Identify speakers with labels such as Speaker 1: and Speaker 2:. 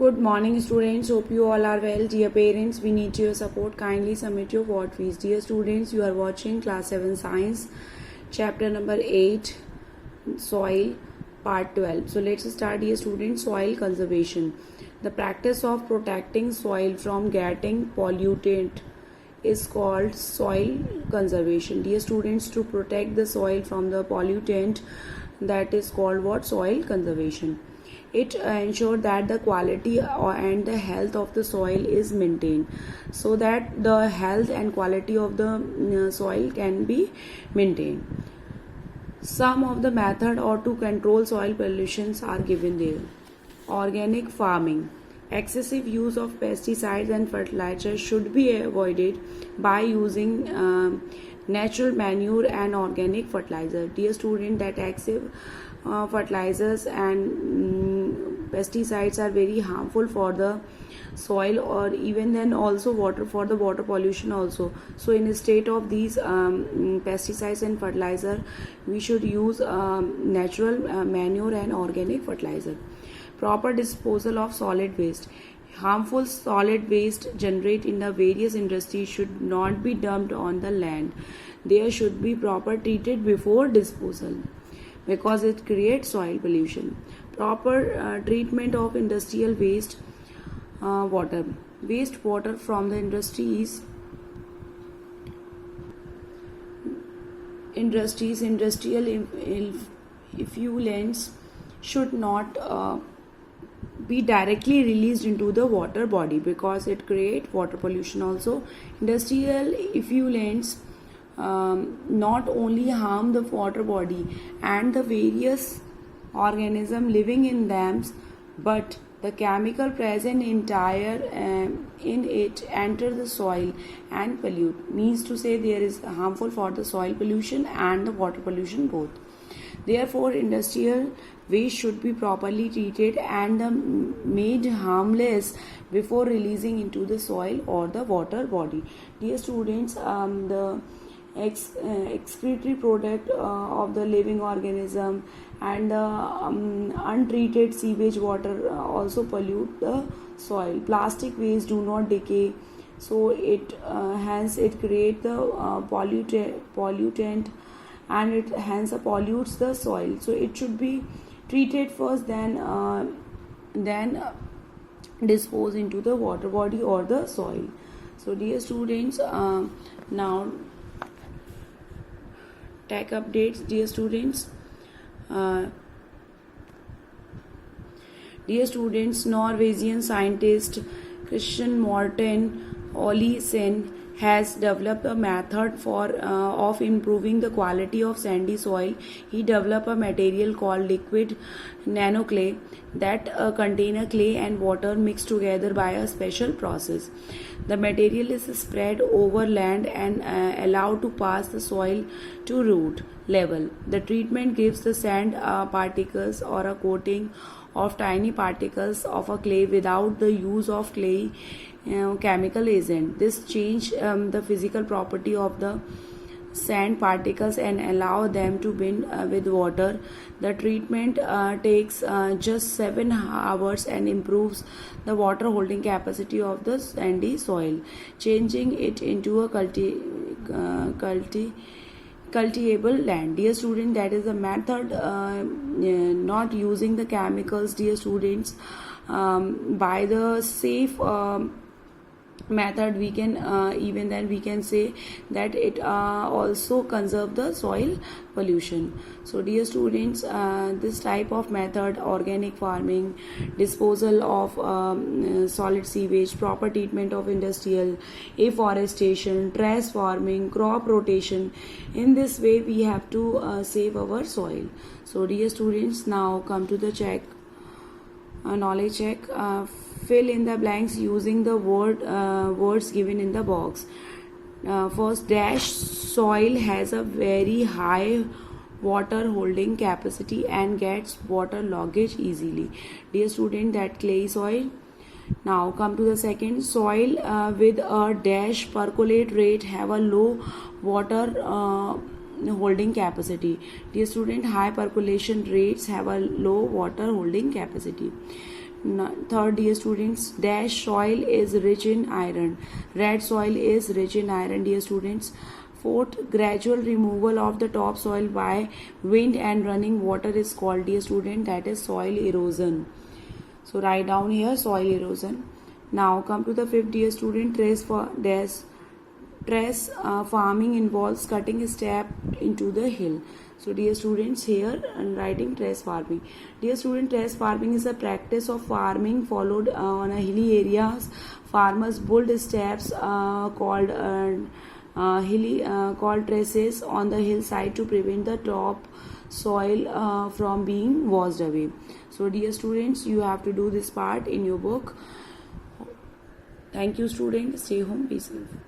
Speaker 1: Good morning, students. Hope you all are well. Dear parents, we need your support. Kindly submit your word fees. Dear students, you are watching Class 7 Science, Chapter number 8, Soil, Part 12. So let's start, dear students. Soil conservation. The practice of protecting soil from getting polluted is called soil conservation. Dear students, to protect the soil from the pollutant, that is called what? Soil conservation. It ensures that the quality and the health of the soil is maintained, so that the health and quality of the soil can be maintained. Some of the method or to control soil pollutions are given there. Organic farming. Excessive use of pesticides and fertilizers should be avoided by using natural manure and organic fertilizer. Dear student, that excessive fertilizers and pesticides are very harmful for the soil, or even then also water, for the water pollution also. So in a state of these pesticides and fertilizer, we should use natural manure and organic fertilizer. Proper disposal of solid waste. Harmful solid waste generated in the various industries should not be dumped on the land. They should be proper treated before disposal, because it creates soil pollution. Proper treatment of industrial waste water. Waste water from the industrial effluents should not be directly released into the water body, because it creates water pollution also. Industrial effluents not only harm the water body and the various organisms living in them, but the chemical present in it enter the soil and pollute. Means to say, there is harmful for the soil pollution and the water pollution both. Therefore, industrial waste should be properly treated and made harmless before releasing into the soil or the water body. Dear students, the excretory product of the living organism and the untreated sewage water also pollute the soil. Plastic waste do not decay, so it hence it create the pollutant, and it hence pollutes the soil. So it should be treated first, then dispose into the water body or the soil. So dear students, now tech updates. Dear students, Norwegian scientist Christian Morten Olesen has developed a method of improving the quality of sandy soil. He developed a material called liquid nanoclay that contain a clay and water mixed together by a special process. The material is spread over land and allowed to pass the soil to root level. The treatment gives the sand particles or a coating of tiny particles of a clay without the use of clay chemical agent. This change the physical property of the sand particles and allow them to bind with water. The treatment takes just 7 hours and improves the water holding capacity of the sandy soil, changing it into a cultivable land. Dear student, that is the method, not using the chemicals. Dear students, by the safe method, we can even then we can say that it also conserve the soil pollution. So dear students, this type of method, organic farming, disposal of solid sewage, proper treatment of industrial, afforestation, terrace farming, crop rotation, in this way we have to save our soil. So dear students, now come to the knowledge check. Fill in the blanks using the words given in the box. First, dash soil has a very high water holding capacity and gets water loggage easily. Dear student, that clay soil. Now come to the second. Soil with a dash percolate rate have a low water holding capacity. Dear student, high percolation rates have a low water holding capacity. Third, dear students, dash soil is rich in iron. Red soil is rich in iron, dear students. Fourth, gradual removal of the topsoil by wind and running water is called, dear student, that is soil erosion. So write down here soil erosion. Now come to the fifth, dear student, Terrace farming involves cutting a step into the hill. So dear students, here I'm writing terrace farming. Dear student, terrace farming is a practice of farming followed on a hilly areas. Farmers build steps called terraces on the hillside to prevent the top soil from being washed away. So dear students, you have to do this part in your book. Thank you, students. Stay home. Be safe.